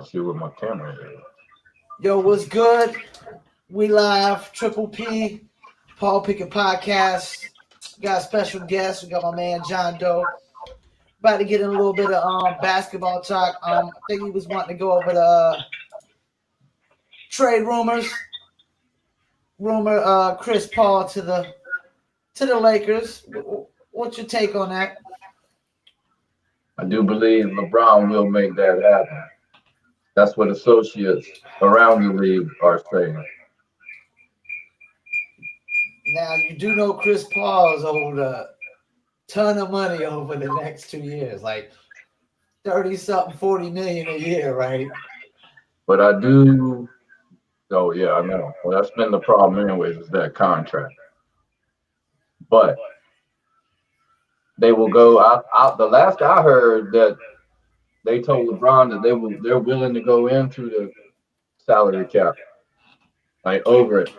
to see where my camera is. Yo, what's good? We live, Triple P, Paul Pickett podcast. Got a special guest. We got my man John Doe. About to get in a little bit of basketball talk. I think he was wanting to go over the trade rumors. Chris Paul to the Lakers. What's your take on that? I do believe LeBron will make that happen. That's what associates around the league are saying. Now, you do know Chris Paul is owed a ton of money over the next 2 years, like 30-something, 40 million a year, right? But I do, oh yeah, I know. Well, that's been the problem anyways, is that contract. But they will go out. The last I heard that they told LeBron that they're willing to go into the salary cap, like over it.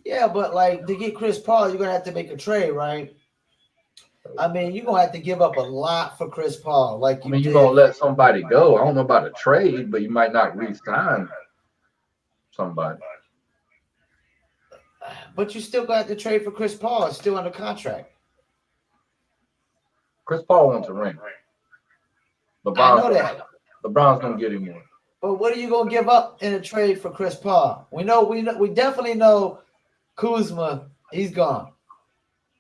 Yeah, but like to get Chris Paul, you're gonna have to make a trade, right? I mean, you're gonna have to give up a lot for Chris Paul. Like you're gonna let somebody go. I don't know about a trade, but you might not re-sign somebody. But you still got to trade for Chris Paul. It's still under contract. Chris Paul wants a ring. I know that. LeBron's gonna get him one. But what are you gonna give up in a trade for Chris Paul? We definitely know Kuzma, he's gone.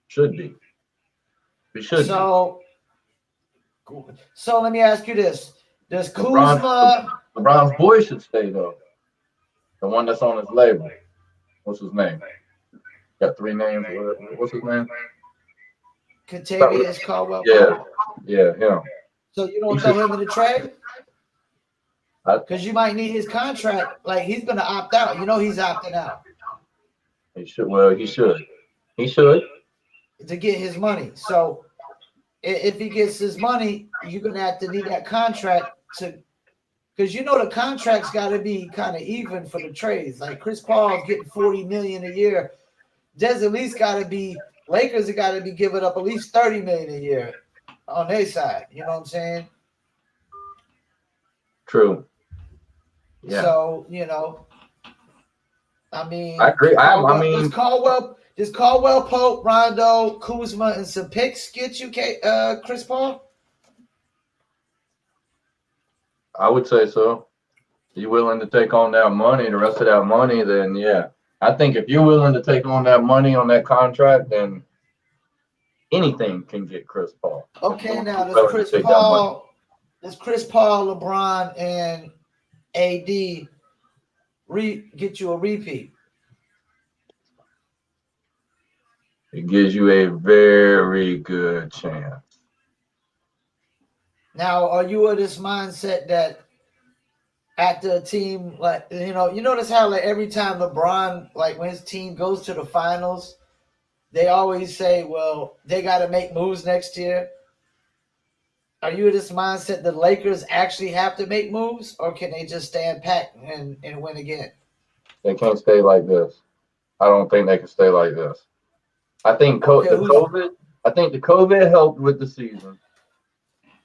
Should be. He should so let me ask you this. Does Kuzma LeBron's boy should stay though. The one that's on his label. What's his name? Got 3 names. What's his name? Kentavious Caldwell. Yeah, him. So you don't throw him in the trade? Because you might need his contract. Like, he's going to opt out. You know he's opting out. He should. Well, he should. He should. To get his money. So if he gets his money, you're going to have to need that contract to – because you know the contract's got to be kind of even for the trades. Like, Chris Paul's getting $40 million a year. There's at least got to be – Lakers have got to be giving up at least $30 million a year on their side. You know what I'm saying? True. Yeah. So, you know, I mean, I agree. Does Caldwell Pope, Rondo, Kuzma, and some picks get you Chris Paul? I would say so. You willing to take on that money, the rest of that money, then yeah. I think if you're willing to take on that money on that contract, then anything can get Chris Paul. Okay, now does Chris Paul, LeBron, and AD get you a repeat? It gives you a very good chance. Now, are you of this mindset that after a team, like, you notice how like every time LeBron, like when his team goes to the finals, they always say, well, they got to make moves next year. Are you of this mindset the Lakers actually have to make moves, or can they just stand pat and win again? They can't stay like this. I don't think they can stay like this. I think the COVID helped with the season.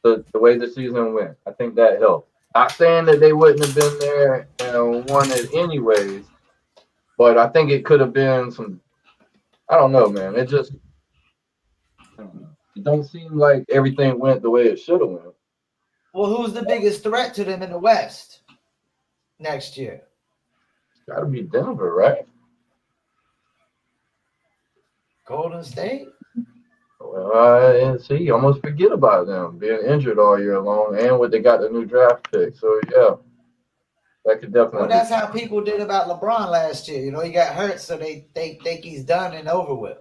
The way the season went, I think that helped. Not saying that they wouldn't have been there and won it anyways, but I think it could have been some. I don't know, man. It just it don't seem like everything went the way it should have went. Well, who's the biggest threat to them in the West next year? It's got to be Denver, right? Golden State? Well, see, you almost forget about them being injured all year long, and what they got the new draft pick. So yeah, that could definitely. Well, that's how people did about LeBron last year. You know, he got hurt, so they think he's done and over with.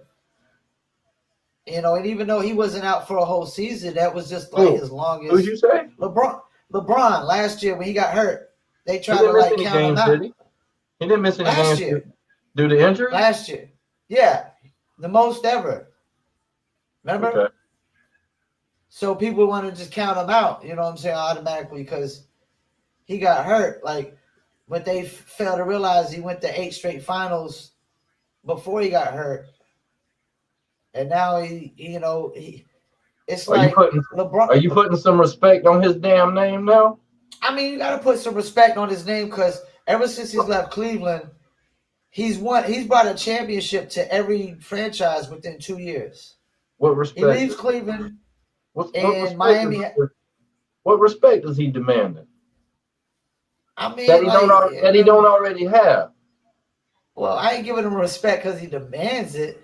You know, and even though he wasn't out for a whole season, that was just like his longest. Who'd you say? LeBron last year when he got hurt, they tried to like count him out. He didn't miss any games year. Due to injury? Last year, yeah, the most ever. Remember? Okay. So people want to just count him out, you know what I'm saying, automatically because he got hurt. Like, but they failed to realize he went to 8 straight finals before he got hurt. And now it's like LeBron. Are you putting some respect on his damn name now? I mean, you got to put some respect on his name because ever since he's left Cleveland, he's brought a championship to every franchise within 2 years. What respect? He leaves Cleveland and Miami. What respect is he demanding? I mean, that he don't already have. Well, I ain't giving him respect because he demands it.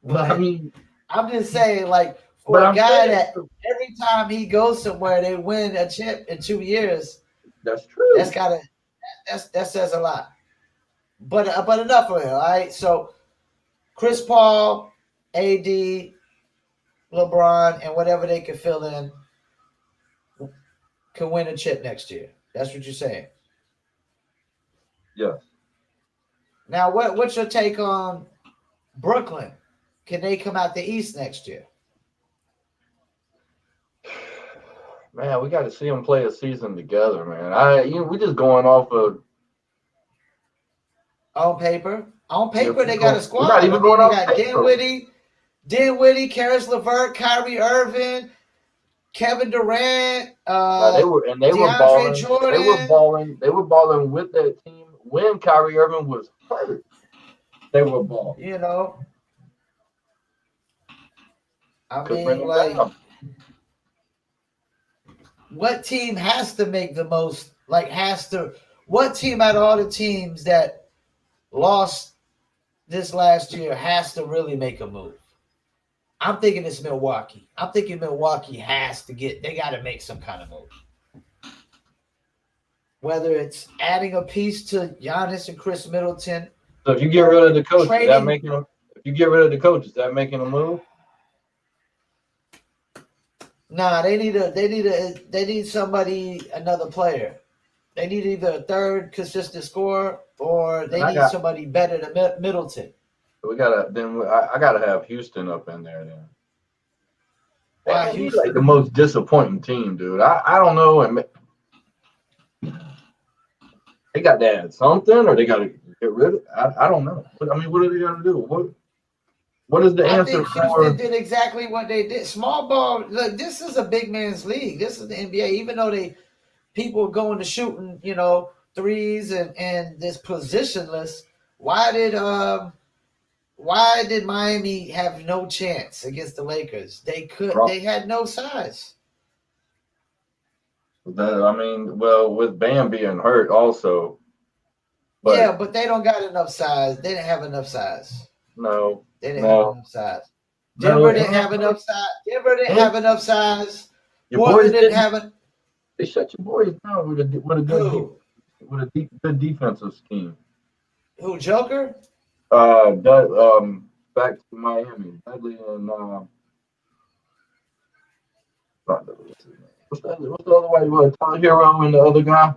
But I mean, I'm just saying, like, for a guy that every time he goes somewhere, they win a chip in 2 years. That's true. That says a lot. But enough of it, all right? So, Chris Paul, AD, LeBron, and whatever they can fill in can win a chip next year. That's what you're saying. Yes. Now, what's your take on Brooklyn? Can they come out the East next year? Man, we got to see them play a season together, man. We just going off of on paper. On paper, they got a squad. We're not even going off paper. Dinwiddie, Karis LeVert, Kyrie Irving, Kevin Durant. They were balling. Jordan. They were balling with that team when Kyrie Irving was hurt. They were balling. You know. I mean, like, what team has to make the most? What team out of all the teams that lost this last year has to really make a move? I'm thinking it's Milwaukee. I'm thinking Milwaukee they got to make some kind of move. Whether it's adding a piece to Giannis and Chris Middleton. So if you get rid of the coach, is that making a move? Nah, they need somebody, another player. They need either a third consistent scorer or they need somebody better than Middleton. I gotta have Houston up in there then. Wow, he's like the most disappointing team, dude. I don't know. They got to add something, or they got to get rid of it. I don't know. I mean, what are they gonna do? What is the answer for? Houston did exactly what they did. Small ball. Look, this is a big man's league. This is the NBA. Even though people going to shooting, threes and this positionless. Why did Miami have no chance against the Lakers? They had no size. With Bam being hurt also. But they don't got enough size. They didn't have enough size. No. They didn't have enough size. Denver didn't have enough size. Denver didn't have enough size. Portland didn't have it. They shut your boys down with a good defensive scheme. Who, Joker? Back to Miami. Dudley and what's the other way? Tyler Hero and the other guy?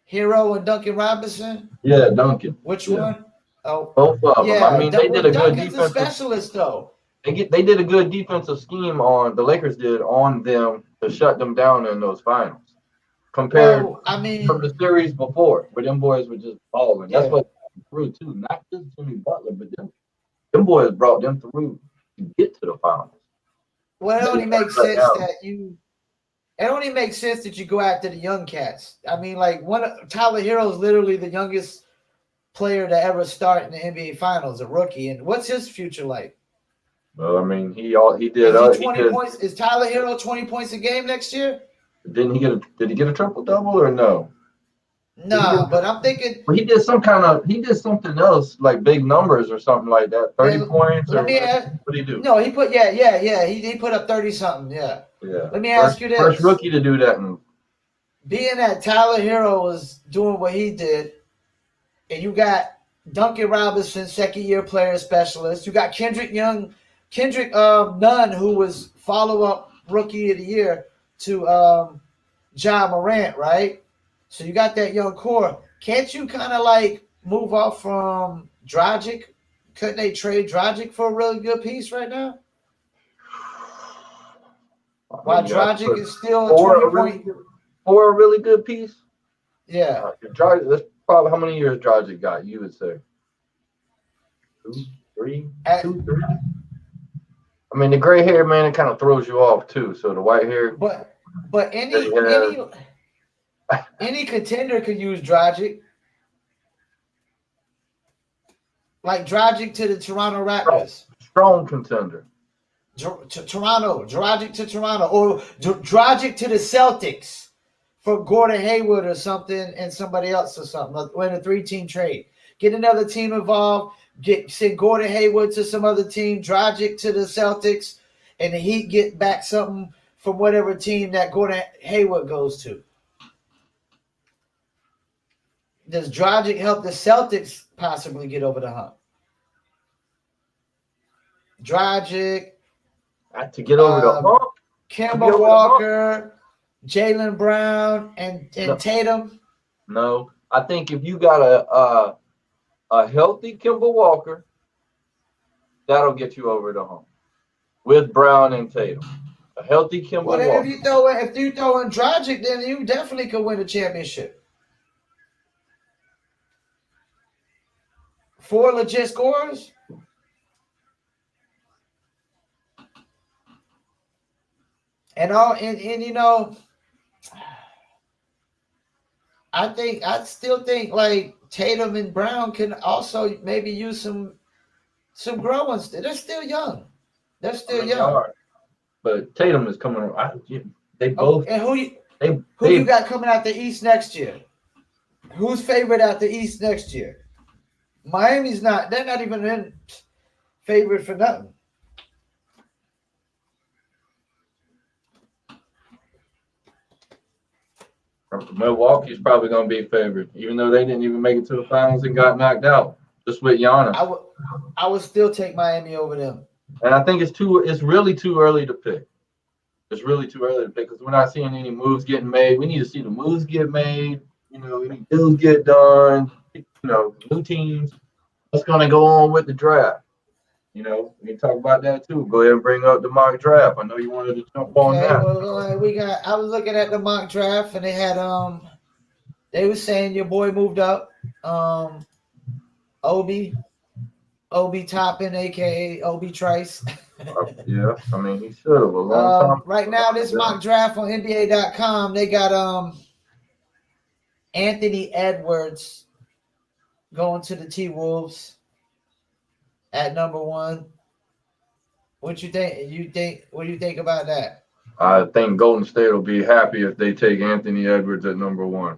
Hero and Duncan Robinson? Yeah, Duncan. Which one? Oh, both of them. I mean, they did a good defensive. A specialist, though. They did a good defensive scheme on the Lakers did on them to shut them down in those finals. Compared from the series before, where them boys were just balling. That's what through too. Not just Jimmy Butler, but them boys brought them through to get to the finals. Well, it only makes sense that you go after the young cats. I mean, like Tyler Hero is literally the youngest player to ever start in the NBA Finals, a rookie. And what's his future like? Well, I mean, he did. Is he 20 points? Is Tyler Hero 20 points a game next year? Did he get a triple double or no? No, but I'm thinking. Well, he did something else like big numbers or something like that. 30 points. What did he do? No, he put he put up 30 something. Yeah. Yeah. Let me ask you this: first rookie to do that. Being that Tyler Hero was doing what he did, and you got Duncan Robinson, second-year player specialist. You got Kendrick Nunn, who was follow-up rookie of the year to Ja Morant, right? So you got that young core. Can't you kind of like move off from Dragic? Couldn't they trade Dragic for a really good piece right now? While Dragic is still a 20-point. For a really good piece? Yeah. That's probably how many years Dragic got, you would say? 2, 3? 2, 3? I mean, the gray hair, man, it kind of throws you off too. So the white hair. But any Any contender could use Dragic. Like Dragic to the Toronto Raptors. Strong contender. Toronto, Dragic to Toronto, or Dragic to the Celtics for Gordon Hayward or something, and somebody else or something. Win a 3-team trade. Get another team involved. Send Gordon Hayward to some other team. Dragic to the Celtics, and the Heat get back something from whatever team that Gordon Hayward goes to. Does Dragic help the Celtics possibly get over the hump? Dragic. To get over the hump? Kemba Walker, Jaylen Brown, and Tatum. No. I think if you got a healthy Kemba Walker, that'll get you over the hump. With Brown and Tatum. A healthy Kemba Walker. If you throw in Dragic, then you definitely could win a championship. 4 legit scorers. And you know, I still think like Tatum and Brown can also maybe use some growing. They're still young. They're still young. But Tatum is coming around. They both. And who you got coming out the East next year? Who's favorite out the East next year? Miami's not. They're not even in favorite for nothing. Milwaukee's probably going to be favored, even though they didn't even make it to the finals and got knocked out just with Giannis. I would still take Miami over them. And I think it's really too early to pick. It's really too early to pick because we're not seeing any moves getting made. We need to see the moves get made. You know, any deals get done. You know, new teams. What's going to go on with the draft? You know, we can talk about that too. Go ahead and bring up the mock draft. I know you wanted to jump on that. Well, I was looking at the mock draft and they had they were saying your boy moved up. Obi Toppin, aka Obi Trice. Yeah, I mean he should have a long time. Right now, this mock draft on NBA.com, they got Anthony Edwards going to the T-Wolves at number 1. What you think? What do you think about that? I think Golden State will be happy if they take Anthony Edwards at number 1.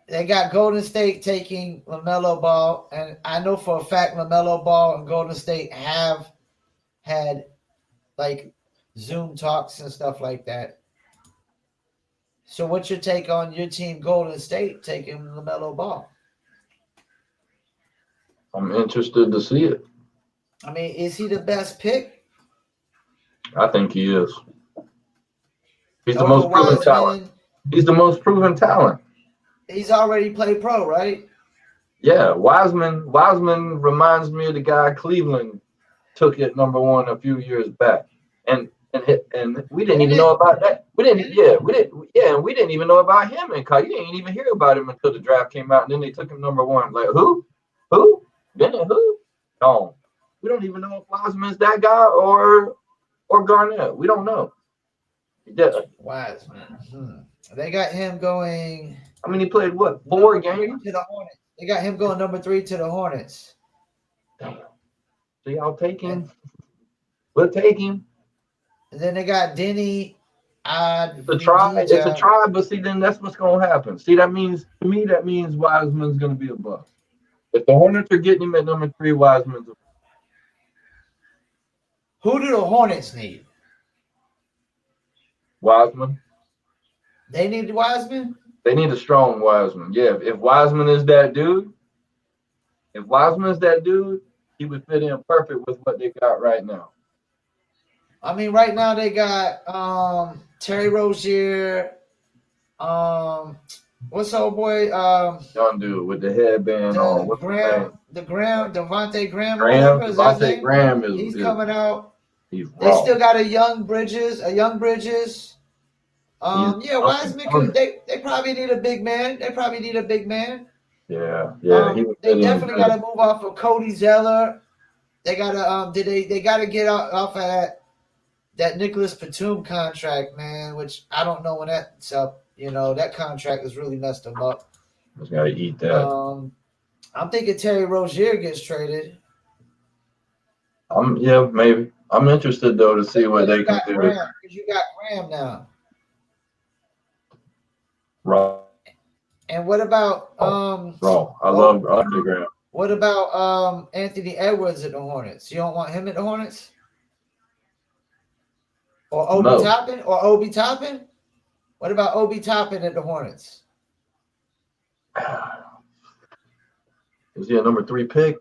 They got Golden State taking LaMelo Ball, and I know for a fact LaMelo Ball and Golden State have had like Zoom talks and stuff like that. So what's your take on your team Golden State taking LaMelo Ball? I'm interested to see it. I mean, is he the best pick? I think he is. He's the most proven talent. He's the most proven talent. He's already played pro, right? Yeah, Wiseman reminds me of the guy Cleveland took at number 1 a few years back, and we didn't even know about that. We didn't even know about him. And you didn't even hear about him until the draft came out, and then they took him number 1. Like who? Bennett who? No, we don't even know if Wiseman's that guy or Garnett. We don't know. Wiseman. They got him going. I mean, he played what? 4 games to the Hornets. They got him going number 3 to the Hornets. Damn. So y'all take him. We'll take him. And then they got Denny. It's a try, but see, then that's what's gonna happen. See, that means Wiseman's gonna be a bust. If the Hornets are getting him at number 3, Wiseman's a bust. Who do the Hornets need? Wiseman. They need Wiseman? They need a strong Wiseman. Yeah, if Wiseman is that dude, he would fit in perfect with what they got right now. I mean, right now they got Terry Rozier. What's the old boy? Young dude with the headband on. What's Devontae Graham. Devontae Graham He's coming out. They still got a young Bridges. Wiseman could. They probably need a big man. Yeah. They definitely got to move off of Cody Zeller. They got to they got to get off of that Nicholas Batum contract, man. Which I don't know when that's up. that contract has really messed him up. Just gotta eat that. I'm thinking Terry Rozier gets traded. Maybe. I'm interested though to see what they can do. Because you got Graham now. Right. And what about I love Graham. What about Anthony Edwards at the Hornets? You don't want him at the Hornets? Or Obi Toppin? What about Obi Toppin at the Hornets? Is he a number 3 pick?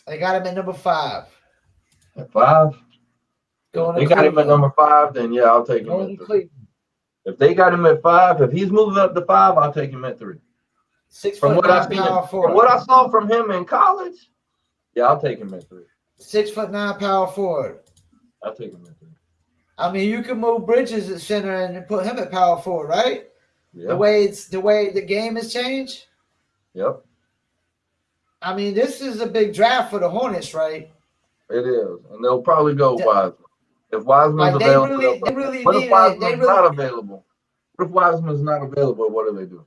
They got him at number 5. At 5? If they got him at number 5, then yeah, I'll take him at 3. If they got him at 5, if he's moving up to 5, I'll take him at 3. 6'9" From power forward. From what I saw from him in college, yeah, I'll take him at 3. 6'9" power forward. I'll take him at 3. I mean, you can move Bridges at center and put him at power forward, right? Yeah. The way the game has changed. Yep. I mean, this is a big draft for the Hornets, right? It is, and they'll probably go Wiseman. If Wiseman's available, what if Wiseman's not available? What if Wiseman's not available? What do they do?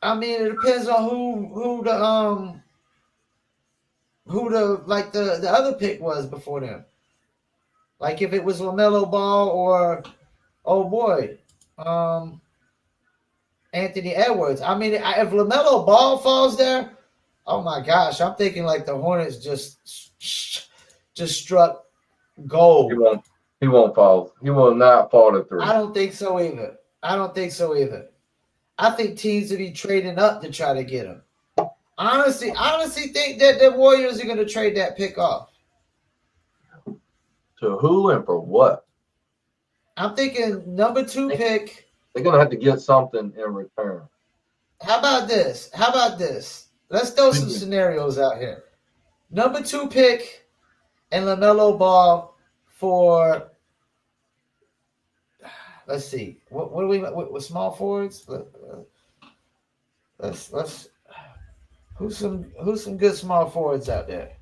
I mean, it depends on who the other pick was before them. Like if it was LaMelo Ball or Anthony Edwards. I mean, if LaMelo Ball falls there, oh my gosh, I'm thinking like the Hornets just struck gold. He won't fall. He will not fall to 3. I don't think so either. I think teams will be trading up to try to get him. Honestly think that the Warriors are going to trade that pick off. To who and for what? I'm thinking number 2 pick. They're going to have to get something in return. How about this? Let's throw some scenarios out here. Number 2 pick and LaMelo Ball for, let's see, what do we with small forwards? Let's who's some good small forwards out there?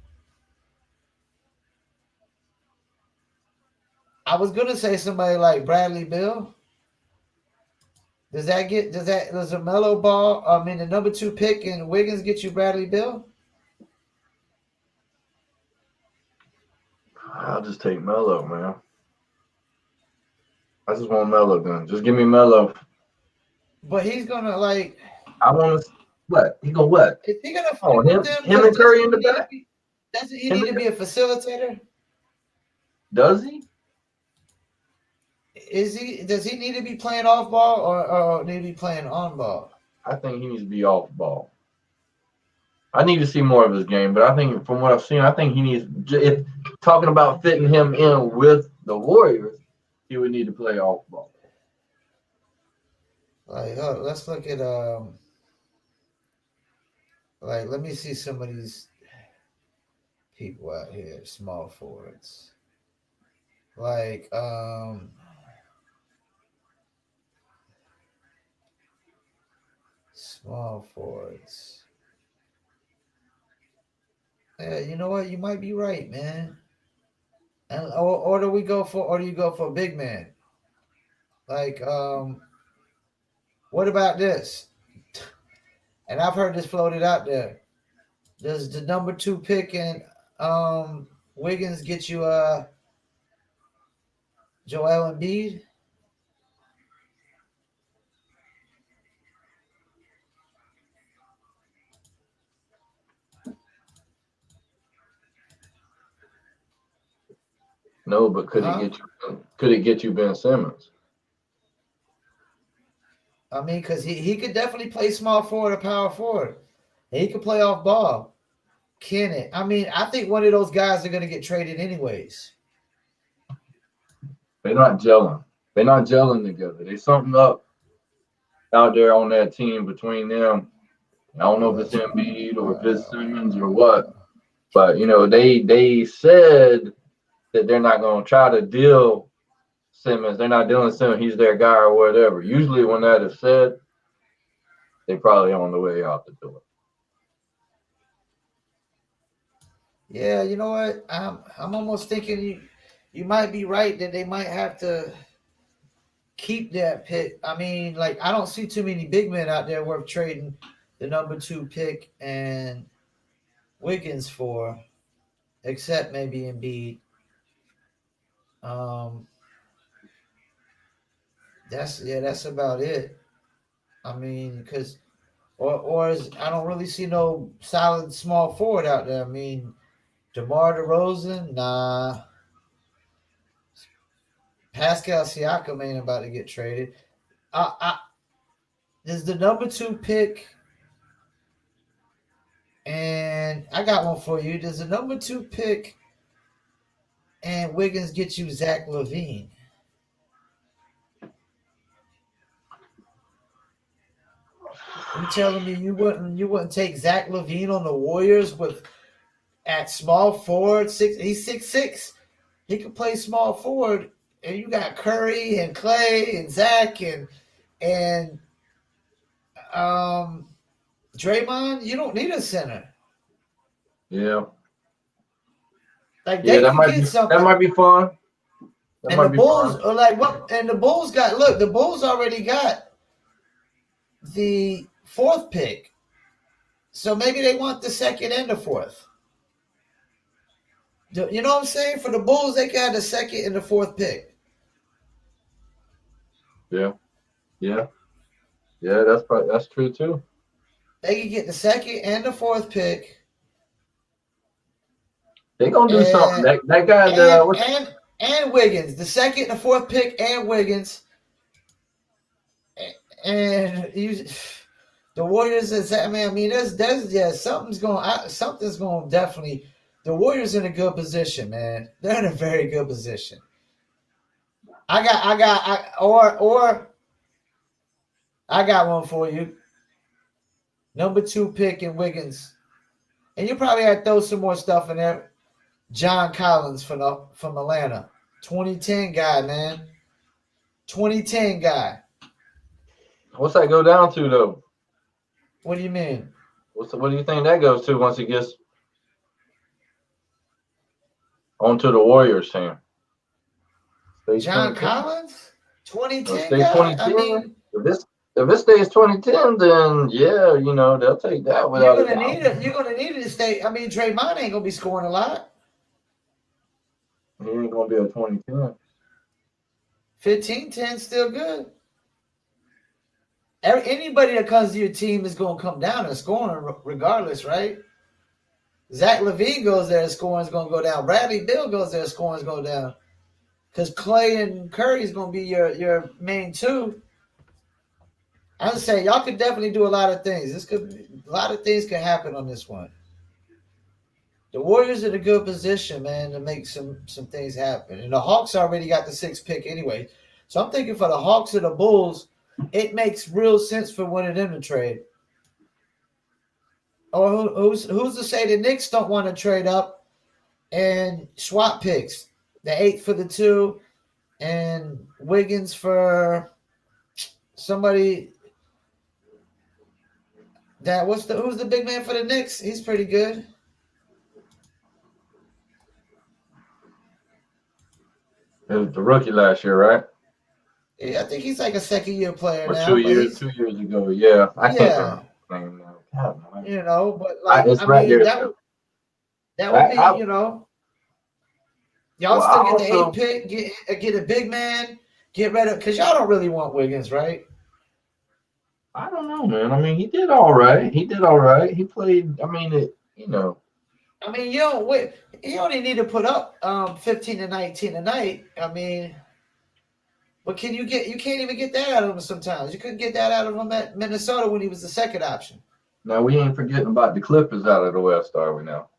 I was gonna say somebody like Bradley Beal. Does a Melo Ball? I mean, the number 2 pick and Wiggins get you Bradley Beal? I'll just take Melo, man. I just want Melo done. Just give me Melo. But he's gonna like. I want to. What? He gonna what? Is he gonna? Oh, him and Curry in the back. Doesn't he need to be a facilitator? Does he? Does he need to be playing off ball or need to be playing on ball? I think he needs to be off ball. I need to see more of his game, but I think from what I've seen, I think he needs. If talking about fitting him in with the Warriors, he would need to play off ball. Like, let's look at like, let me see some of these people out here, small forwards. Like, small forwards. Yeah, you know what? You might be right, man. And or do you go for a big man? Like, what about this? And I've heard this floated out there. Does the number 2 pick and Wiggins get you Joel Embiid? No, but could it get you Ben Simmons? I mean, because he could definitely play small forward or power forward. He could play off ball. Can it? I mean, I think one of those guys are going to get traded anyways. They're not gelling. They're not gelling together. There's something up out there on that team between them. I don't know if it's Embiid or if it's Simmons or what, but they said that they're not going to try to deal Simmons. They're not dealing Simmons. He's their guy or whatever. Usually when that is said, they probably on the way out the door. Yeah, you know what? I'm almost thinking you might be right that they might have to keep that pick. I mean, like I don't see too many big men out there worth trading the number 2 pick and Wiggins for, except maybe Embiid. Um, that's about it. I mean, because I don't really see no solid small forward out there. I mean, DeMar DeRozan, nah. Pascal Siakam ain't about to get traded. There's the number 2 pick, and I got one for you. There's a number 2 pick, and Wiggins get you Zach LaVine. You telling me you wouldn't take Zach LaVine on the Warriors with at small forward? He's 6'6". He can play small forward, and you got Curry and Clay and Zach and Draymond. You don't need a center. Yeah. Like they that can might get be something. that might be fun. And the Bulls are like what? And the Bulls the Bulls already got the 4th pick, so maybe they want the 2nd and the 4th. You know what I'm saying? For the Bulls, they got the 2nd and the 4th pick. Yeah. That's true too. They can get the 2nd and the 4th pick. They gonna do something. That guy and Wiggins, the 2nd and the 4th pick, and Wiggins, and the Warriors is. I mean, there's something's going definitely. The Warriors in a good position, man. They're in a very good position. I got one for you. Number 2 pick in Wiggins, and you probably had to throw some more stuff in there. John Collins from Atlanta, 2010 guy, man. 2010 guy. What's that go down to though? What do you mean? What do you think that goes to once he gets onto the Warriors team? John Collins, 2010 stay guy. 2010. I mean, if it stays 2010, then yeah, they'll take that without a doubt. You're gonna need it to stay. I mean, Draymond ain't gonna be scoring a lot. He ain't gonna be a 2010. 15-10 still good. Anybody that comes to your team is gonna come down and scoring regardless, right? Zach LaVine goes there, scoring's gonna go down. Bradley Beal goes there, scoring's go down. Because Clay and Curry is gonna be your main 2. I would say y'all could definitely do a lot of things. A lot of things can happen on this one. The Warriors are in a good position, man, to make some things happen. And the Hawks already got the 6th pick anyway. So I'm thinking for the Hawks and the Bulls, it makes real sense for one of them to trade. Or who's to say the Knicks don't want to trade up and swap picks? The 8th for the 2 and Wiggins for somebody who's the big man for the Knicks? He's pretty good. It was the rookie last year, right? Yeah, I think he's like a 2nd-year player or now. 2 years ago. Yeah, I can't remember his name now. God, but like it's I right mean, there. that would be y'all still get the 8th pick, get a big man, get rid of because y'all don't really want Wiggins, right? I don't know, man. I mean, he did all right. He played. I mean, I mean, you only need to put up 15 to 19 a night. I mean, but you can't even get that out of him sometimes. You couldn't get that out of him at Minnesota when he was the 2nd option. Now we ain't forgetting about the Clippers out of the West, are we now?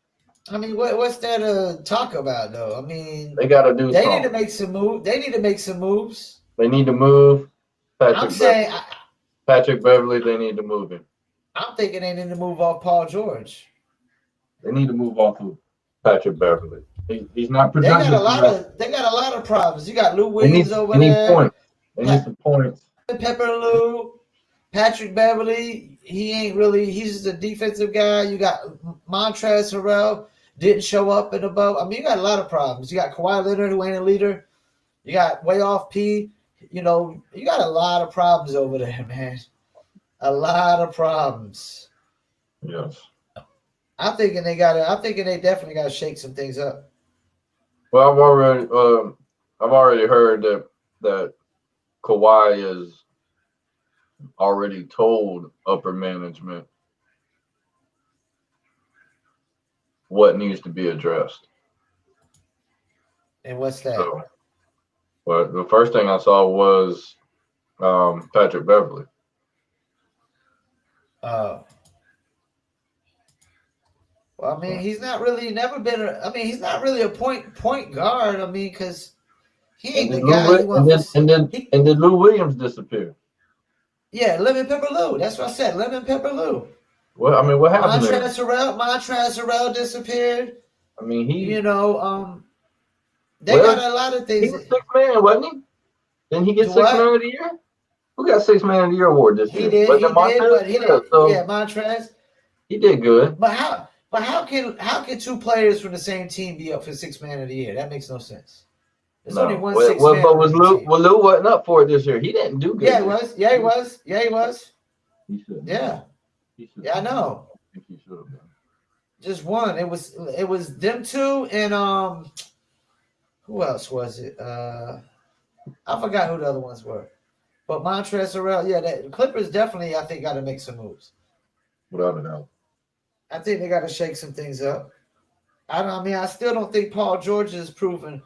I mean, what's there to talk about though? I mean, they got to do. They need to make some moves. They need to make some moves. They need to move. Patrick Beverly. They need to move him. I'm thinking they need to move off Paul George. They need to move off of Patrick Beverly. He's not productive. They got a lot of problems. You got Lou Williams over there. Points. They need some points. Pepper Lou, Patrick Beverly. He's just a defensive guy. You got Montrezl Harrell didn't show up and above. I mean, you got a lot of problems. You got Kawhi Leonard who ain't a leader. You got way off P. You know, you got a lot of problems over there, man. A lot of problems. Yes. I'm thinking they definitely got to shake some things up. Well, I've already heard that Kawhi has already told upper management what needs to be addressed. And what's that? So, but the first thing I saw was Patrick Beverly. Uh, well, I mean, he's not really never been. He's not really a point guard. I mean, because he And ain't did the guy you want. did Lou Williams disappear? Yeah, Lemon Pepper Lou. That's what I said. Lemon Pepper Lou. Well, I mean, what happened there? Montrezl Harrell disappeared. I mean, they got a lot of things. He was 6 man, wasn't he? Didn't he get 6 man of the year? Who got 6 man of the year award this year? He did, but he did. So yeah, Montrez. He did good. But how can two players from the same team be up for 6 man of the year? That makes no sense. There's only one 6 man. But Lou wasn't up for it this year. He didn't do good. Yeah, he was. Yeah, he was. Yeah, he was. He should. Yeah. I know. I think he should have been. Just one. It was them two and who else was it? I forgot who the other ones were. But Montrezl Harrell, yeah, the Clippers definitely, I think, got to make some moves. Without a doubt. I think they got to shake some things up. I still don't think Paul George is proven.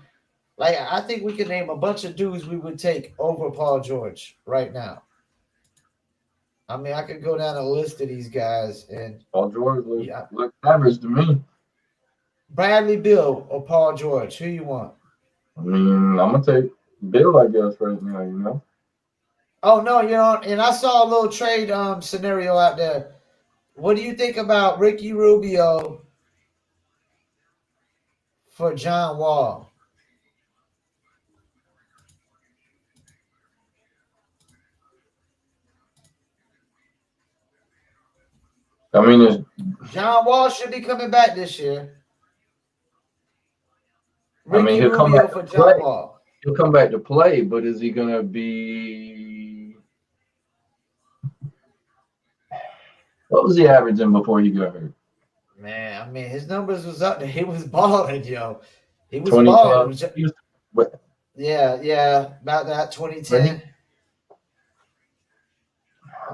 Like, I think we can name a bunch of dudes we would take over Paul George right now. I mean, I could go down a list of these guys and Paul George looked average to me. Bradley Beal or Paul George, who you want? I mean, I'm gonna take Bill, I guess, right now. You know. Oh no, and I saw a little trade scenario out there. What do you think about Ricky Rubio for John Wall? I mean, John Wall should be coming back this year. Ricky Rubio for John Wall. He'll come back to play, but is he gonna be? What was he averaging before he got hurt? Man, I mean, his numbers was up there. He was balling, yo. He was balling. Yeah, about that 2010.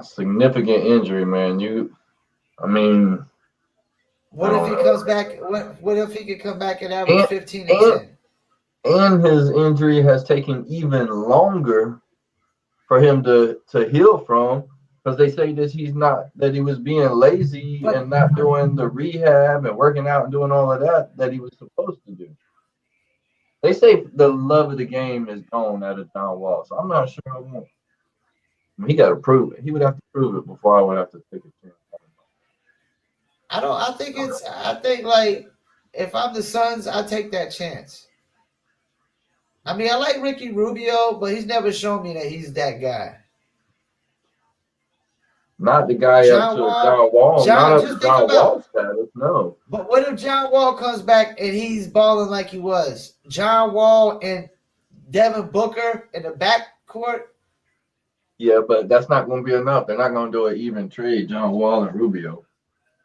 Significant injury, man. What if he comes back? What if he could come back and average 15 and 10? And his injury has taken even longer for him to heal from, because they say that he was being lazy and not doing the rehab and working out and doing all of that he was supposed to do. They say the love of the game is gone out of John Wall, so I'm not sure I want. He got to prove it. He would have to prove it before I would have to take a chance. I think like if I'm the Suns, I take that chance. I mean, I like Ricky Rubio, but he's never shown me that he's that guy. Not the guy up to John Wall. Not up to John Wall status, no. But what if John Wall comes back and he's balling like he was? John Wall and Devin Booker in the backcourt? Yeah, but that's not going to be enough. They're not going to do an even trade, John Wall and Rubio.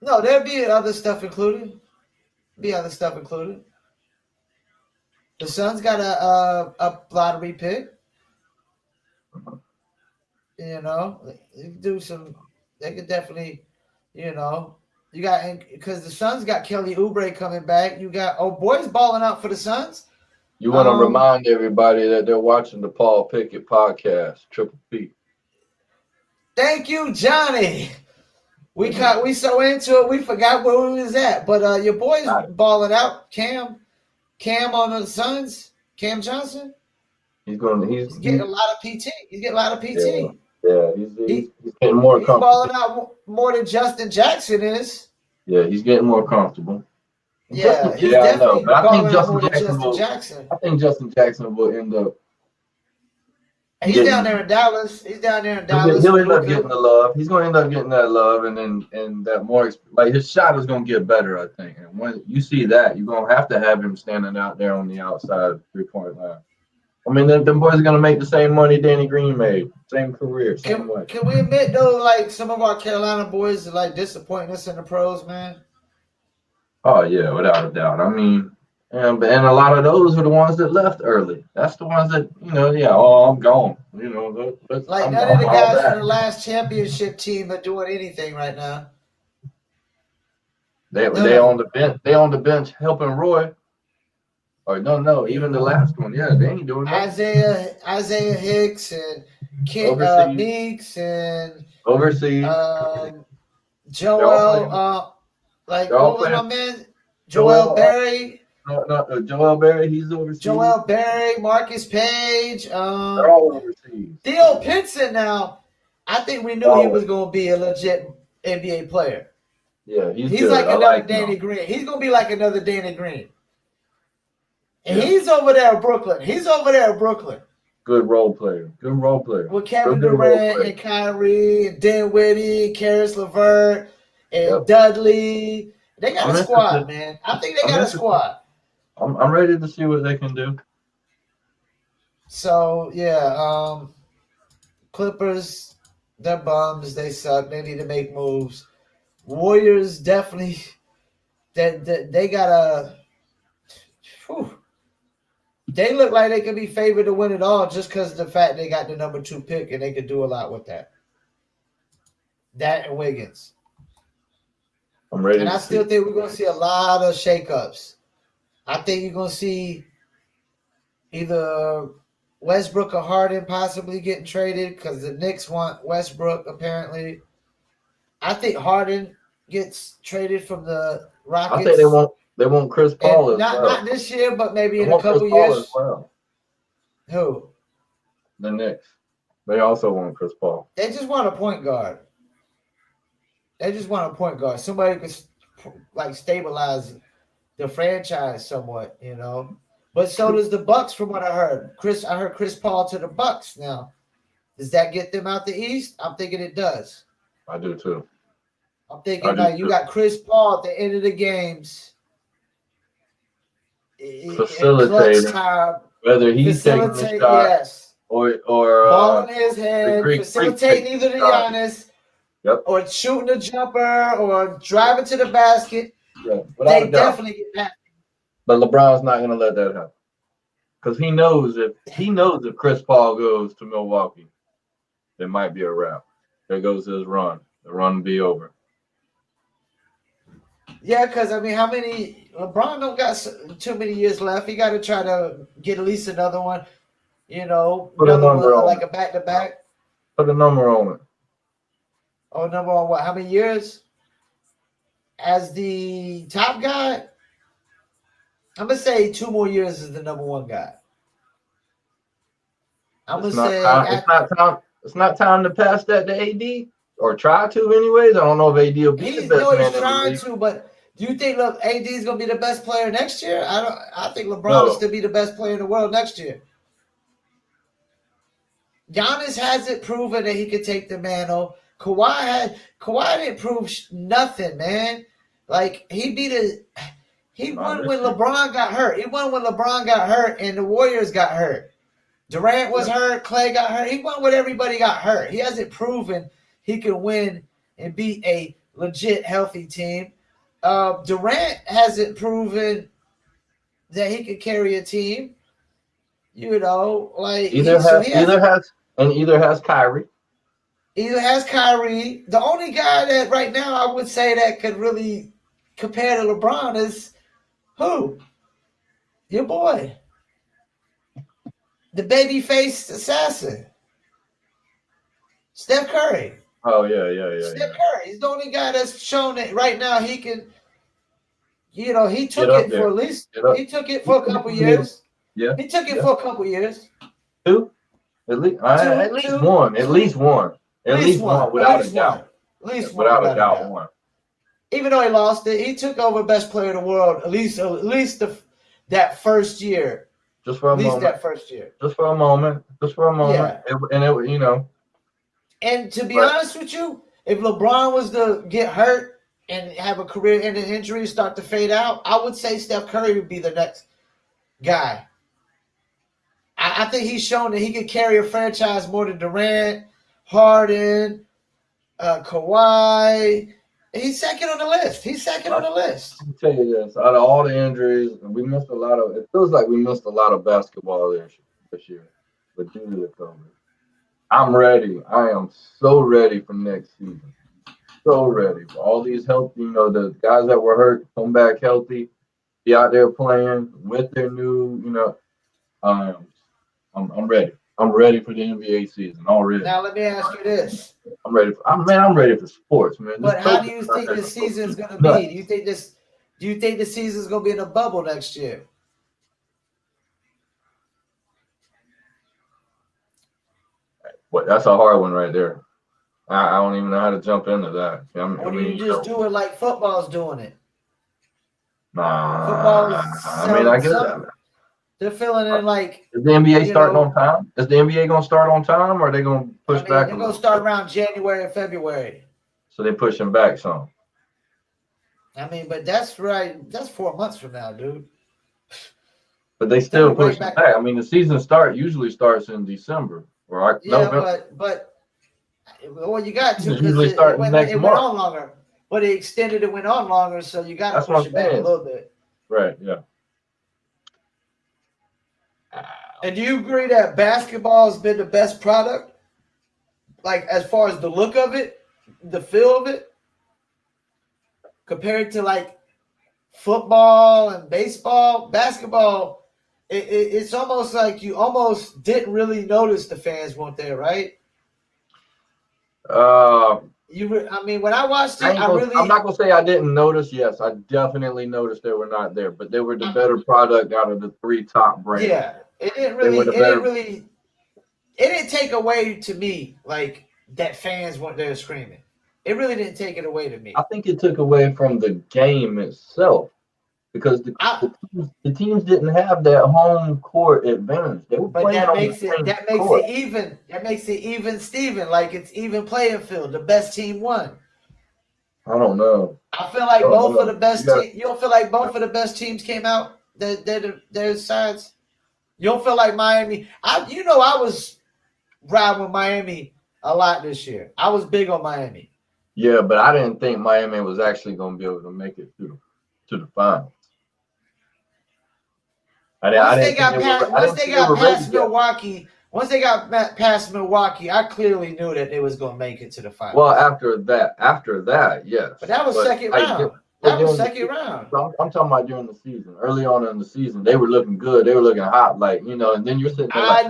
No, there'll be other stuff included. The Suns got a lottery pick. They could definitely, you got, because the Suns got Kelly Oubre coming back. You got boys balling out for the Suns. You want to remind everybody that they're watching the Paul Pickett podcast, Triple P. Thank you, Johnny. We so into it, we forgot where we was at. But your boy's balling out. Cam on the Suns. Cam Johnson. He's getting a lot of PT. He's getting a lot of PT. Yeah, he's getting more comfortable. He's balling out more than Justin Jackson is. Yeah, he's getting more comfortable. Yeah, he's definitely balling out more than Justin Jackson. I think Justin Jackson will end up. He's down there in Dallas. He'll end up getting the love. He's going to end up getting that love, and that more, like, his shot is going to get better, I think. And when you see that, you're going to have him standing out there on the outside 3-point line. I mean, them boys are gonna make the same money Danny Green made, same career, same way. Can we admit though, like some of our Carolina boys are like disappointing us in the pros, man? Oh yeah, without a doubt. I mean, and a lot of those are the ones that left early. That's the ones that yeah. Oh, I'm gone. Like I'm none of the all guys from back. the last championship team are doing anything right now. None They of on them. the bench. They on the bench helping Roy. Or no, You even the know, last one. Yeah, they ain't doing nothing. Isaiah Hicks and Overseas, Meeks and overseas. um, They're all Joel. playing. Like They're all what was my playing. man? Joel Joel, Berry. Joel Berry. He's overseas. Joel Berry, Marcus Page, They're all overseas. Theo Pinson. Now, I think we knew he Always. was going to be a legit NBA player. Yeah, he's He's good. like I another like Danny him. Green. He's going to be like another Danny Green. And Yeah, he's over there in Brooklyn. He's over there in Brooklyn good role player. Good role player. with Real Kevin good role Durant player. and Kyrie and Dinwiddie, Karis LeVert and Yep. Dudley. They got I'm a squad, interested. man. I think they I'm got a interested. squad. I'm ready to see what they can do. So, yeah, Clippers, they're bums. They suck. They need to make moves. Warriors definitely they got a. They look like they could be favored to win it all just because of the fact they got the number 2 pick and they could do a lot with that. That and Wiggins. I'm ready And to I see. still think we're gonna see a lot of shakeups. I think you're gonna see either Westbrook or Harden possibly getting traded because the Knicks want Westbrook apparently. I think Harden gets traded from the I think Rockets. they want Chris And Paul as not well. this year, but maybe They in a want Chris couple Paul as years. well. Who? The Knicks. They also want Chris Paul. They just want a point guard. Somebody who could like stabilize the franchise somewhat, you know. But so does the Bucks, from what I heard. I heard Chris Paul to the Bucks now. Does that get them out the East? I'm thinking it does. I do too. I'm thinking like you got Chris Paul at the end of the games. Facilitating. Clutch time. Whether he's taking the shot yes. or ball in his hand, facilitating either the Giannis or shooting a jumper or driving to the basket. Yeah, they definitely get past. But LeBron's not going to let that happen because he knows if Chris Paul goes to Milwaukee, there might be a wrap. There goes his run. The run will be over. Yeah, because I mean, how many? LeBron don't got too many years left. He got to try to get at least another one. You know, Put another a number one, on like it. a back-to-back. Put a number on it. Oh, number on what? How many years? As the top guy, I'm gonna say 2 more years as the number 1 guy. It's not time to pass that to AD or try to, anyways. I don't know if AD will be the best man in the league. To, but do you think AD is gonna be the best player next year? I think LeBron will still be the best player in the world next year. Giannis hasn't proven that he could take the mantle. Kawhi didn't prove nothing, man. Like he won when LeBron got hurt. He won when LeBron got hurt and the Warriors got hurt. Durant was hurt. Clay got hurt. He won when everybody got hurt. He hasn't proven he can win and beat a legit healthy team. Durant hasn't proven that he could carry a team. You know, like either has Kyrie. Either has Kyrie. The only guy that right now I would say that could really compare to LeBron is who? Your boy. The baby-faced assassin. Steph Curry. Oh, yeah. Steph Curry. He's the only guy that's shown that right now he can, he took it for at least, he took it for a couple years. Yeah. He took it for a couple years. 2? At least one. At least one. Without a doubt. Without a doubt, one. Even though he lost it, he took over best player in the world at least that first year. Just for a moment. That first year. Just for a moment. Yeah. It. And to be honest with you, if LeBron was to get hurt and have a career-ending injury start to fade out, I would say Steph Curry would be the next guy. I think he's shown that he can carry a franchise more than Durant, Harden, Kawhi. He's second on the list. I can tell you this: out of all the injuries, and we missed a lot of. It feels like we missed a lot of basketball this year, but due to the COVID, I'm ready. I am so ready for next season. So ready. All these healthy, the guys that were hurt come back healthy, be out there playing with their new, um, I'm ready. I'm ready for the NBA season already. Now let me ask you this. I'm ready I'm ready for sports, man. But how do you think the season's gonna be? Do you think the season's gonna be in a bubble next year? What? That's a hard one right there. I don't even know how to jump into that. Or do you just do it like football's doing it? Nah. Football's I guess. They're filling in like. Is the NBA starting on time? Is the NBA going to start on time, or are they going to push back? They're going to start around January or February. So they're pushing back some. But that's right. That's 4 months from now, dude. But they still pushing back. The season usually starts in December or November. But you got to usually start next month. Went on longer. But they extended it went on longer, so you got to push it back a little bit. Right. Yeah. And do you agree that basketball has been the best product? Like, as far as the look of it, the feel of it? Compared to, like, football and baseball? Basketball, it's almost like you almost didn't really notice the fans weren't there, right? When I watched it, I'm not gonna say I didn't notice. Yes, I definitely noticed they were not there, but they were the better product out of the three top brands. Yeah, it didn't take away to me like that fans weren't there screaming. It really didn't take it away to me. I think it took away from the game itself because the teams didn't have that home court advantage. They were playing that makes it even, Steven. Like it's even playing field. The best team won. I don't know. I feel like both of the best teams. You don't feel like both of the best teams came out their sides. You don't feel like Miami. I was riding with Miami a lot this year. I was big on Miami. Yeah, but I didn't think Miami was actually going to be able to make it to the finals. Once they got past Milwaukee, I clearly knew that they was going to make it to the finals. Well, after that, yes. But that was second round. Second round. I'm talking about during the season. Early on in the season, they were looking good. They were looking hot, and then you're sitting there I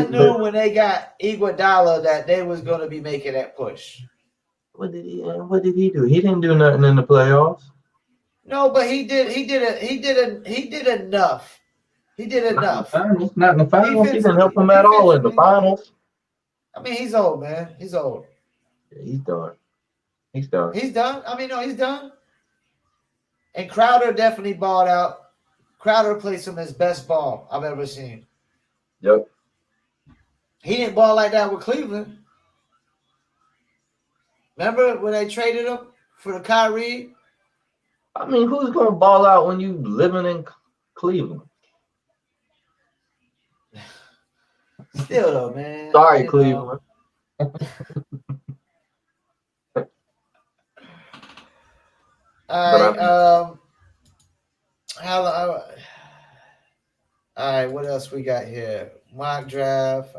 knew when they got Iguodala that they was going to be making that push. What did he do? He didn't do nothing in the playoffs. No, but he did enough. He did enough. Not in the finals. He didn't help him at all in the finals. He's old, man. He's old. Yeah, he's done. He's done. He's done. And Crowder definitely balled out. Crowder played some of his best ball I've ever seen. Yep. He didn't ball like that with Cleveland. Remember when they traded him for the Kyrie? Who's going to ball out when you living in Cleveland? Still though, man. Sorry, Cleveland. All right, what else we got here? Mock draft.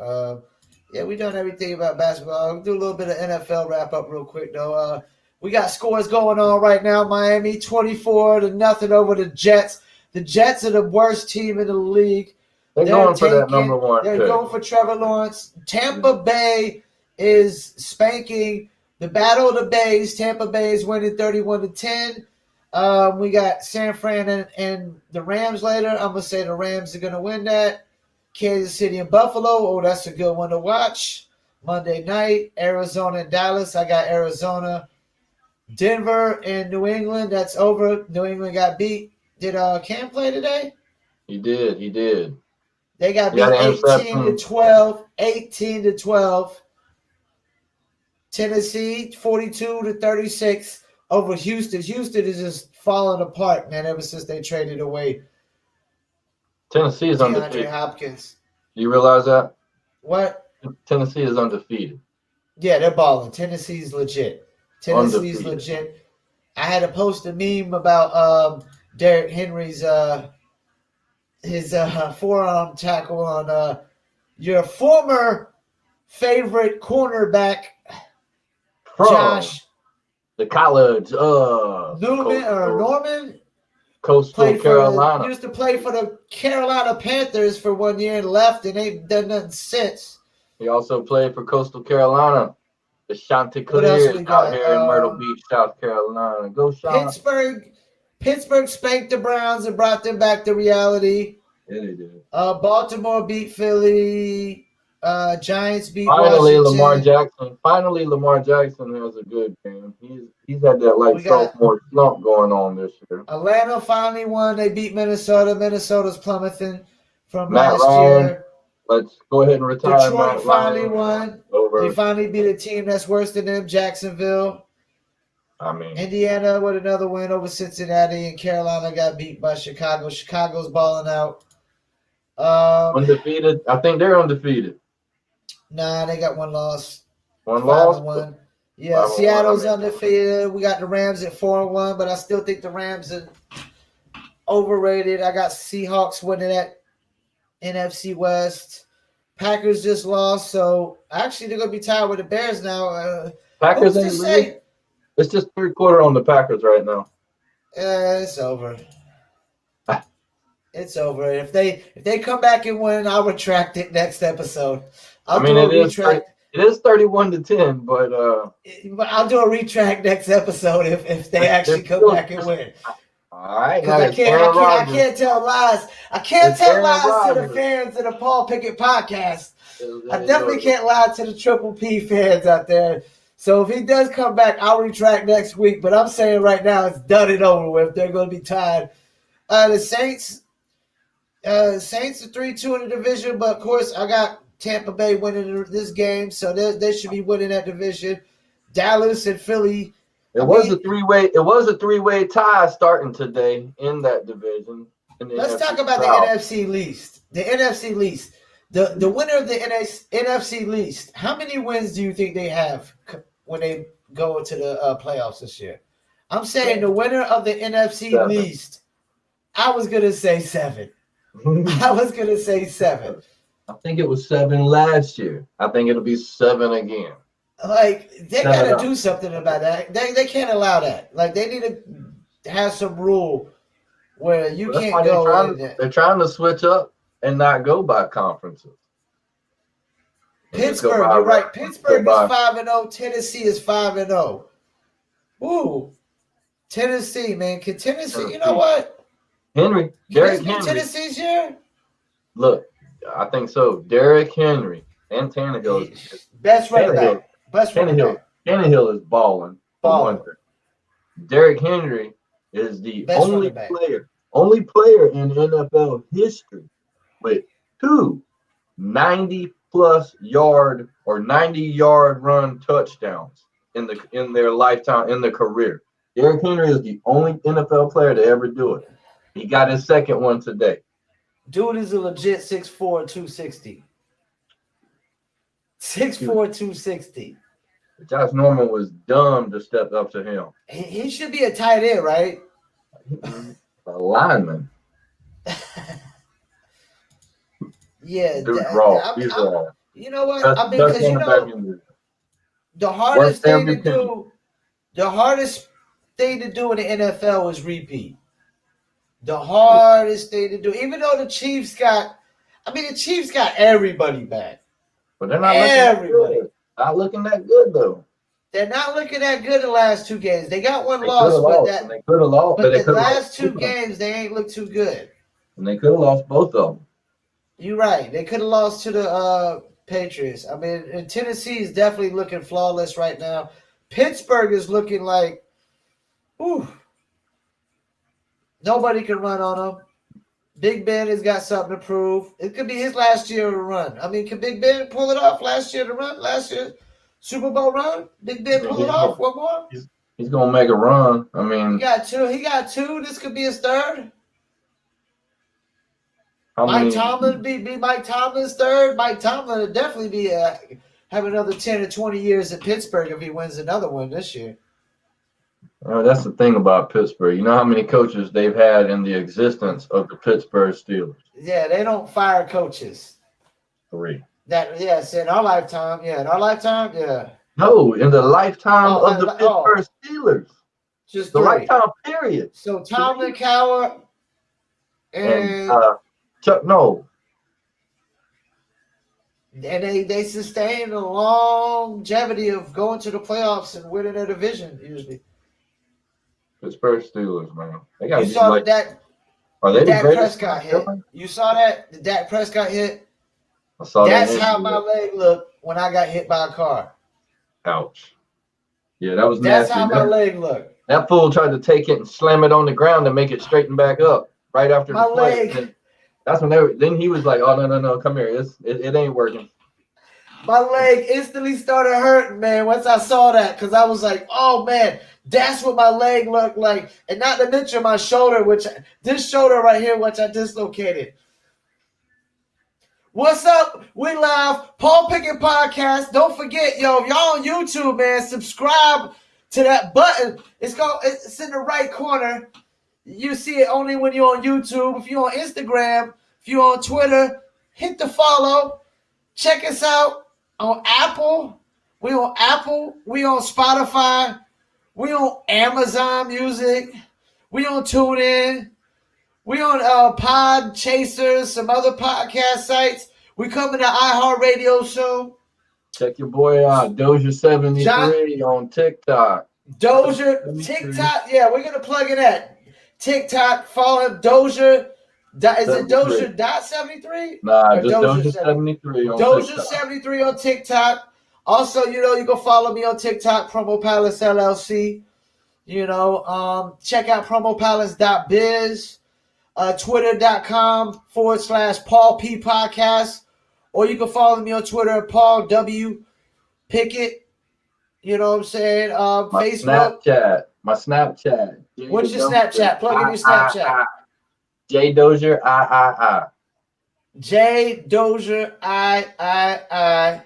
We done everything about basketball. We'll do a little bit of NFL wrap up real quick though. We got scores going on right now. Miami 24-0 over the Jets. The Jets are the worst team in the league. They're going for that number one. They're going for Trevor Lawrence. Tampa Bay is spanking the Battle of the Bays. Tampa Bay is winning 31-10. We got San Fran and the Rams later. I'm gonna say the Rams are gonna win that. Kansas City and Buffalo. Oh, that's a good one to watch. Monday night, Arizona and Dallas. I got Arizona. Denver and New England. That's over. New England got beat. Did Cam play today? He did. They got beat 18-12. 18-12. Tennessee 42-36 over Houston. Houston is just falling apart, man, ever since they traded away Tennessee is DeAndre undefeated. Hopkins. Do you realize that? What? Tennessee is undefeated. Yeah, they're balling. Tennessee's legit. Tennessee's Undefeated. legit. I had to post a meme about Derrick Henry's his forearm tackle on your former favorite cornerback From Josh the college Newman or Norman. Coastal Carolina. Used to play for the Carolina Panthers for 1 year and left, and ain't done nothing since. He also played for Coastal Carolina. The Chanticleers out here in Myrtle Beach, South Carolina. Go Pittsburgh spanked the Browns and brought them back to reality. Yeah, they did. Baltimore beat Philly. Giants beat Finally, Washington. Lamar Jackson has a good game. He's had that sophomore slump going on this year. Atlanta finally won. They beat Minnesota. Minnesota's plummeting from Matt last Ryan, year. Let's go ahead and retire Detroit Matt finally Ryan. won. Over. They finally beat a team that's worse than them, Jacksonville. Indiana with another win over Cincinnati, and Carolina got beat by Chicago. Chicago's balling out. Undefeated. I think they're undefeated. Nah, they got one loss. One loss? 5-1. Yeah, Seattle's undefeated. We got the Rams at 4-1, but I still think the Rams are overrated. I got Seahawks winning that NFC West. Packers just lost, so actually they're going to be tied with the Bears now. Packers ain't really. It's just third quarter on the Packers right now. It's over. It's over. If they come back and win, I'll retract it next episode. It is 31-10, but I'll do a retract next episode if they actually come back and win. All right, I can't tell lies. I can't tell lies to the fans of the Paul Pickett podcast. I definitely can't lie to the Triple P fans out there. So if he does come back, I'll retract next week. But I'm saying right now it's done and over with. They're going to be tied. The Saints are 3-2 in the division, but of course I got Tampa Bay winning this game, so they should be winning that division. Dallas and Philly. It was a three-way tie starting today in that division. Let's talk about the NFC least. The NFC least. The winner of the NFC least. How many wins do you think they have when they go to the playoffs this year? I'm saying the winner of the NFC least. I was gonna say 7. I think it was 7 last year. I think it'll be 7 again. Like, they got to do something about that. They can't allow that. Like, they need to have some rule where you can't go. They're trying to switch up and not go by conferences. Pittsburgh, you're right. Pittsburgh is 5-0. Tennessee is 5-0. Ooh. Tennessee, man. Can Tennessee, you know what? Derrick Henry. Tennessee's year? Look, I think so. Derrick Henry and Tannehill. Best running back. Tannehill is balling. Derrick Henry is the only player in NFL history with 2 90-plus yard or 90-yard run touchdowns in their lifetime, in their career. Derrick Henry is the only NFL player to ever do it. He got his second one today. Dude is a legit 6'4", 260. 6'4", 260. Josh Norman was dumb to step up to him. He should be a tight end, right? A lineman. Yeah. Dude's raw. He's raw. You know what? Because the hardest thing to do in the NFL is repeat. The hardest thing to do, even though the Chiefs got everybody back. But they're not looking that good, though. They're not looking that good the last 2 games. They got one loss, but they could have lost. But the last 2 games, they ain't looked too good. And they could have lost both of them. You're right. They could have lost to the Patriots. I mean, and Tennessee is definitely looking flawless right now. Pittsburgh is looking like, nobody can run on them. Big Ben has got something to prove. It could be his last year to run. I mean, can Big Ben pull it off last year to run? Last year, Super Bowl run? Big Ben pull it off? One more? He's going to make a run. I mean. He got two. This could be his third. Mike Tomlin be Mike Tomlin's third. Mike Tomlin would definitely be have another 10 or 20 years at Pittsburgh if he wins another one this year. That's the thing about Pittsburgh. You know how many coaches they've had in the existence of the Pittsburgh Steelers? Yeah, they don't fire coaches. 3. Yes, in our lifetime. Yeah, in our lifetime. Yeah. No, in the lifetime of the Pittsburgh Steelers. Just the 3. lifetime period. So Tomlin, Cowher, and Chuck. No. And they sustain the longevity of going to the playoffs and winning a division usually. Pittsburgh Steelers, man. They got you saw like, that. Are they Dak the greatest? Prescott hit. You saw that? The Dak Prescott hit. I saw That's that. how my leg looked when I got hit by a car. Ouch. Yeah, that was That's nasty. That's how my leg looked. That fool tried to take it and slam it on the ground and make it straighten back up right after my the play. leg. That's when then he was like, "Oh no, come here, it ain't working." My leg instantly started hurting, man, once I saw that, because I was like, "Oh man, that's what my leg looked like," and not to mention my shoulder, this shoulder right here, which I dislocated. What's up? We live, Paul Pickett podcast. Don't forget, yo, if y'all on YouTube, man, subscribe to that button. It's in the right corner. You see it only when you're on YouTube. If you're on Instagram, if you're on Twitter, hit the follow. Check us out on Apple. We on Apple. We on Spotify. We on Amazon Music. We on TuneIn. We on Pod Chasers, some other podcast sites. We coming to iHeartRadio soon. Check your boy out, Doja73 on TikTok. Doja, TikTok. Yeah, we're gonna plug in at TikTok. Follow him, Doja. Is it Doja.73? Nah, just Doja73 on Doja73 on TikTok. Also, you can follow me on TikTok, Promo Palace LLC. Check out promopalace.biz, twitter.com/Paul P Podcast. Or you can follow me on Twitter, Paul W. Pickett. You know what I'm saying? Facebook. My Snapchat. What's your Snapchat? Plug in your Snapchat. J Dozier I. J Dozier I.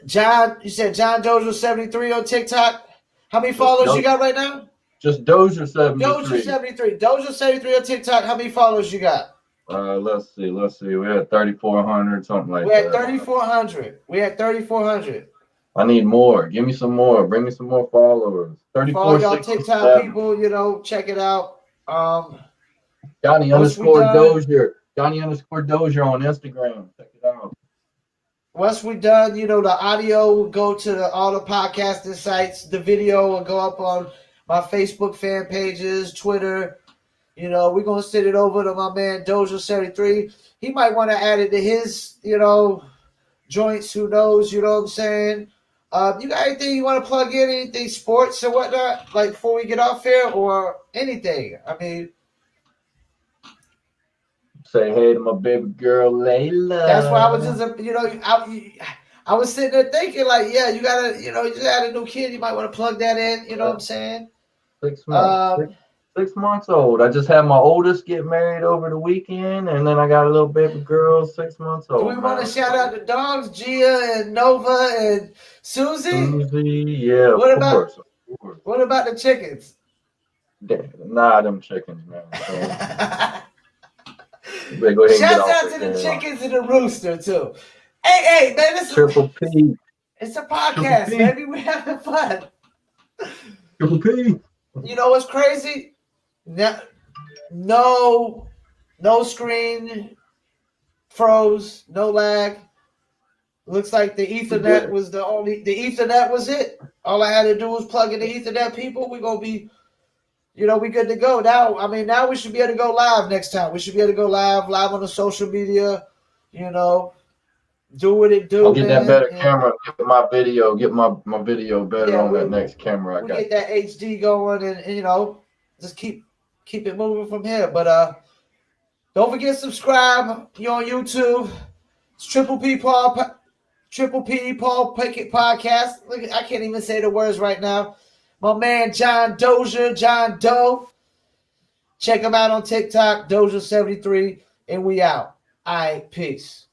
John, you said John Dozier 73 on TikTok. How many followers you got right now? Just Dozier 73. Dozier 73. Dozier 73 on TikTok. How many followers you got? Let's see. We had 3,400, something like that. We had 3,400. I need more. Give me some more. Bring me some more followers. 34. Follow y'all TikTok people. Check it out. Johnny _Dozier. Johnny _Dozier on Instagram. Check it out. Once we're done, the audio will go to all the podcasting sites. The video will go up on my Facebook fan pages, Twitter. We're going to send it over to my man Dozier73. He might want to add it to his, joints. Who knows? You know what I'm saying? You got anything you want to plug in? Anything sports or whatnot? Like before we get off here or anything? I mean, say hey to my baby girl Layla. That's why I was just, I was sitting there thinking like, yeah, you gotta, you just had a new kid. You might want to plug that in. You know what I'm saying? 6 months. 6 months old. I just had my oldest get married over the weekend, and then I got a little baby girl 6 months old. Do we want to shout out the dogs, Gia and Nova and Susie? Yeah. Of course. What about the chickens? Nah, them chickens, man. Shouts out to the chickens and the rooster too. Hey, man, this Triple P. It's a podcast, baby. We're having fun. Triple P. You know what's crazy? No screen froze, no lag. Looks like the Ethernet was the Ethernet was it. All I had to do was plug in the Ethernet, people. We're going to be, we good to go. Now we should be able to go live next time. We should be able to go live on the social media, do what it do. I'll get that better camera, get my video better on that next camera I got. Get that HD going and just keep it moving from here. But don't forget to subscribe. You're on YouTube. It's Triple P Paul Pickett podcast. Look, I can't even say the words right now. My man John Doe. Check him out on TikTok, Doja73. and we out. All right, peace.